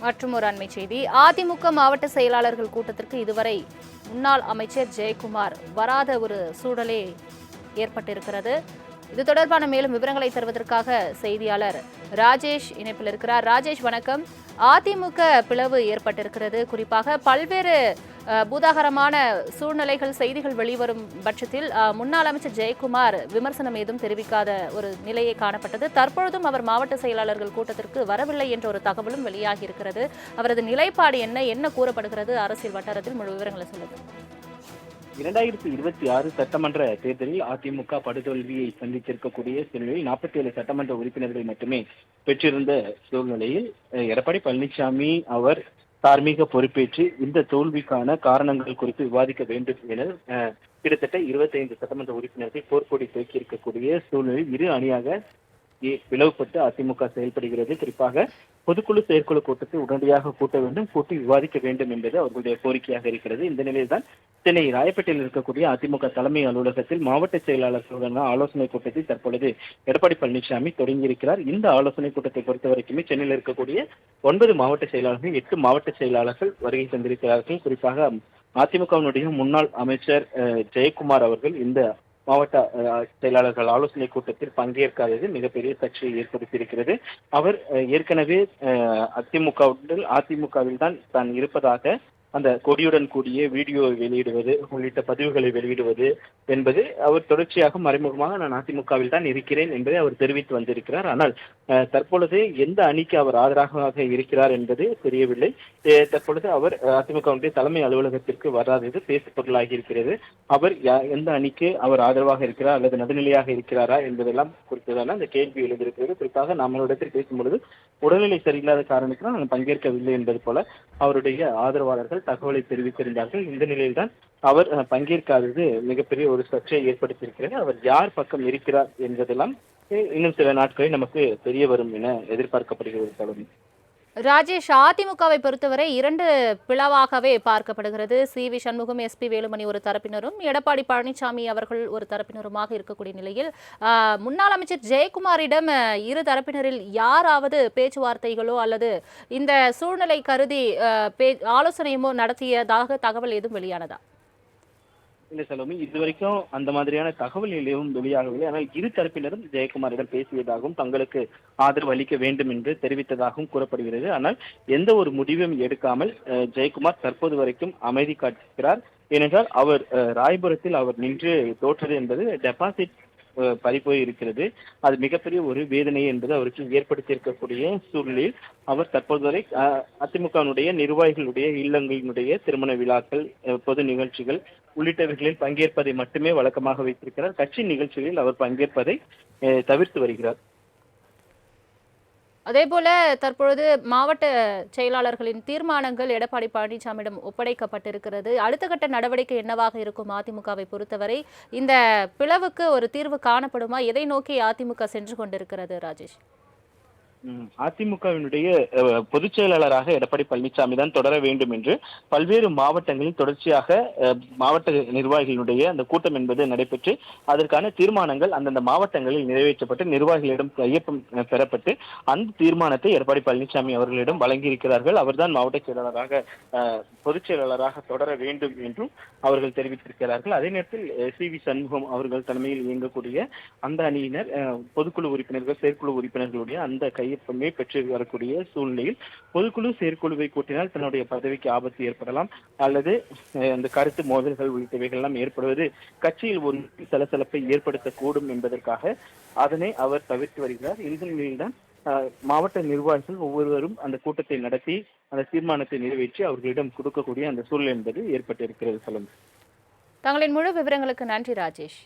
மற்றும் ஒரு அண்மை செய்தி, அதிமுக மாவட்ட செயலாளர்கள் கூட்டத்திற்கு இதுவரை முன்னாள் அமைச்சர் ஜெயக்குமார் வராத ஒரு சூழலே ஏற்பட்டிருக்கிறது. இது தொடர்பான மேலும் விவரங்களை தருவதற்காக செய்தியாளர் ராஜேஷ் இணைப்பில் இருக்கிறார். ராஜேஷ், வணக்கம். அதிமுக பிளவு ஏற்பட்டிருக்கிறது. குறிப்பாக பல்வேறு பூதாகரமான சூழ்நிலைகள், செய்திகள் வெளிவரும் பட்சத்தில் முன்னாள் அமைச்சர் ஜெயக்குமார் விமர்சனம் ஏதும் தெரிவிக்காத ஒரு நிலையை காணப்பட்டது. தற்பொழுதும் அவர் மாவட்ட செயலாளர்கள் கூட்டத்திற்கு வரவில்லை என்ற ஒரு தகவலும் வெளியாகி இருக்கிறது. அவரது நிலைப்பாடு என்ன கூறப்படுகிறது அரசியல் வட்டாரத்தில்? முழு விவரங்களை சொல்லுங்க. 2026 சட்டமன்ற தேர்தலில் அதிமுக படுதோல்வியை சந்தித்திருக்கக்கூடிய சூழ்நிலையில் 47 சட்டமன்ற உறுப்பினர்கள் மட்டுமே பெற்றிருந்த சூழ்நிலையில் எடப்பாடி பழனிசாமி அவர் தார்மீக பொறுப்பேற்று இந்த தோல்விக்கான காரணங்கள் குறித்து விவாதிக்க வேண்டும் என கிட்டத்தட்ட 25 சட்டமன்ற உறுப்பினர்கள் போர்க்கொடி தூக்கி இருக்கக்கூடிய சூழ்நிலையில் இரு அணியாக பிளவுபட்டு அதிமுக செயல்படுகிறது. குறிப்பாக பொதுக்குழு செயற்குழு கூட்டத்தை உடனடியாக கூட்ட வேண்டும், கூட்டி விவாதிக்க வேண்டும் என்பது அவர்களுடைய கோரிக்கையாக இருக்கிறது. இந்த நிலையில்தான் சென்னை ராயப்பேட்டையில் இருக்கக்கூடிய அதிமுக தலைமை அலுவலகத்தில் மாவட்ட செயலாளர்களுடனான ஆலோசனை கூட்டத்தை தற்பொழுது எடப்பாடி பழனிசாமி தொடங்கியிருக்கிறார். இந்த ஆலோசனை கூட்டத்தை பொறுத்த வரைக்குமே சென்னையில் இருக்கக்கூடிய 9 மாவட்ட செயலாளர்கள், 8 மாவட்ட செயலாளர்கள் வருகை தந்திருக்கிறார்கள். குறிப்பாக அதிமுகவினுடைய முன்னாள் அமைச்சர் ஜெயக்குமார் அவர்கள் இந்த மாவட்ட செயலாளர்கள் ஆலோசனை கூட்டத்தில் பங்கேற்காதது மிகப்பெரிய சர்ச்சையை ஏற்படுத்தியிருக்கிறது. அவர் ஏற்கனவே அதிமுகவில் தான் இருப்பதாக அந்த கொடியுடன் கூடிய வீடியோ வெளியிடுவது உள்ளிட்ட பதிவுகளை வெளியிடுவது என்பது அவர் தொடர்ச்சியாக மறைமுகமாக நான் அதிமுகவில் தான் இருக்கிறேன் என்பதை அவர் தெரிவித்து வந்திருக்கிறார். ஆனால் தற்பொழுது எந்த அணிக்கு அவர் ஆதரவாக இருக்கிறார் என்பது தெரியவில்லை. தற்பொழுது அவர் அதிமுகவுடைய தலைமை அலுவலகத்திற்கு வராதது பேசு பொருளாகி இருக்கிறது. அவர் எந்த அணிக்கு அவர் ஆதரவாக இருக்கிறார் அல்லது நடுநிலையாக இருக்கிறாரா என்பதெல்லாம் குறித்ததான அந்த கேள்வி எழுந்திருக்கிறது. குறிப்பாக நம்மளிடத்தில் பேசும்பொழுது உடல்நிலை சரியில்லாத காரணத்தினால் நான் பங்கேற்கவில்லை என்பது போல அவருடைய ஆதரவாளர்கள் தகவலை தெரிவித்திருந்தார்கள். இந்த நிலையில்தான் அவர் பங்கேற்காதது மிகப்பெரிய ஒரு சர்ச்சையை ஏற்படுத்தியிருக்கிறது. அவர் யார் பக்கம் இருக்கிறார் என்பதெல்லாம் இன்னும் சில நாட்களில் நமக்கு தெரிய வரும் என எதிர்பார்க்கப்படுகிறது. ராஜேஷ், அதிமுகவை பொறுத்தவரை 2 பிளவாகவே பார்க்கப்படுகிறது. சி.வி. சண்முகம், எஸ்.பி. வேலுமணி ஒரு தரப்பினரும், எடப்பாடி பழனிசாமி அவர்கள் ஒரு தரப்பினருமாக இருக்கக்கூடிய நிலையில் முன்னாள் அமைச்சர் ஜெயக்குமாரிடம் இரு தரப்பினரில் யாராவது பேச்சுவார்த்தைகளோ அல்லது இந்த சூழ்நிலை கருதி ஆலோசனையுமோ நடத்தியதாக தகவல் எதுவும் வெளியானதா? இல்லை செல்வமி, இதுவரைக்கும் அந்த மாதிரியான தகவல் எதுவும் வெளியாகவில்லை. ஆனால் இரு தரப்பினரும் ஜெயக்குமாரிடம் பேசியதாகவும் தங்களுக்கு ஆதரவு அளிக்க வேண்டும் என்று தெரிவித்ததாகவும் கூறப்படுகிறது. ஆனால் எந்த ஒரு முடிவும் எடுக்காமல் ஜெயக்குமார் தற்போது வரைக்கும் அமைதி காட்டுகிறார். ஏனென்றால் அவர் ராயபுரத்தில் அவர் நின்று தோற்றது என்பது டெபாசிட் பறிப்போய் இருக்கிறது. அது மிகப்பெரிய ஒரு வேதனை என்பது அவருக்கு ஏற்படுத்தி இருக்கக்கூடிய சூழ்நிலையில் அவர் தற்போது வரை அதிமுகவினுடைய நிர்வாகிகளுடைய இல்லங்களினுடைய திருமண விழாக்கள், பொது நிகழ்ச்சிகள் உள்ளிட்டவைகளில் பங்கேற்பதை மட்டுமே வழக்கமாக வைத்திருக்கிறார். கட்சி நிகழ்ச்சிகளில் அவர் பங்கேற்பதை தவிர்த்து வருகிறார். அதேபோல தற்பொழுது மாவட்ட செயலாளர்களின் தீர்மானங்கள் எடப்பாடி பழனிசாமியிடம் ஒப்படைக்கப்பட்டிருக்கிறது. அடுத்த கட்ட நடவடிக்கை என்னவாக இருக்கும் அதிமுகவை பொறுத்தவரை? இந்த பிளவுக்கு ஒரு தீர்வு காணப்படுமா? எதை நோக்கி அதிமுக சென்று கொண்டிருக்கிறது ராஜேஷ்? அதிமுகவினுடைய பொதுச் செயலாளராக எடப்பாடி பழனிசாமி தான் தொடர வேண்டும் என்று பல்வேறு மாவட்டங்களில் தொடர்ச்சியாக மாவட்ட நிர்வாகிகளுடைய அந்த கூட்டம் என்பது நடைபெற்று அதற்கான தீர்மானங்கள் அந்தந்த மாவட்டங்களில் நிறைவேற்றப்பட்டு நிர்வாகிகளிடம் கையொப்பம் பெறப்பட்டு அந்த தீர்மானத்தை எடப்பாடி பழனிசாமி அவர்களிடம் வழங்கியிருக்கிறார்கள். அவர்தான் மாவட்ட செயலாளராக பொதுச் செயலாளராக தொடர வேண்டும் என்றும் அவர்கள் தெரிவித்திருக்கிறார்கள். அதே நேரத்தில் சி.வி. சண்முகம் அவர்கள் தலைமையில் இயங்கக்கூடிய அந்த அணியினர் பொதுக்குழு உறுப்பினர்கள், செயற்குழு உறுப்பினர்களுடைய அந்த கையொப்பமே பெற்று வரக்கூடிய சூழ்நிலையில் பொதுக்குழு செயற்குழுவை கூட்டினால் தன்னுடைய பதவிக்கு ஆபத்து ஏற்படலாம் அல்லது அந்த கருத்து மோதல்கள் உள்ளிட்டவைகள் எல்லாம் ஏற்படுவது கட்சியில் ஒரு சலசலப்பை ஏற்படுத்தக்கூடும் என்பதற்காக அதனை அவர் தவிர்த்து வருகிறார். இந்த நிலையில்தான் மாவட்ட நிர்வாகிகள் ஒவ்வொருவரும் அந்த கூட்டத்தை நடத்தி அந்த தீர்மானத்தை நிறைவேற்றி அவர்களிடம் கொடுக்கக்கூடிய அந்த சூழல் என்பது ஏற்பட்டிருக்கிறது. சொல்லுங்க. தங்களின் முழு விவரங்களுக்கு நன்றி ராஜேஷ்.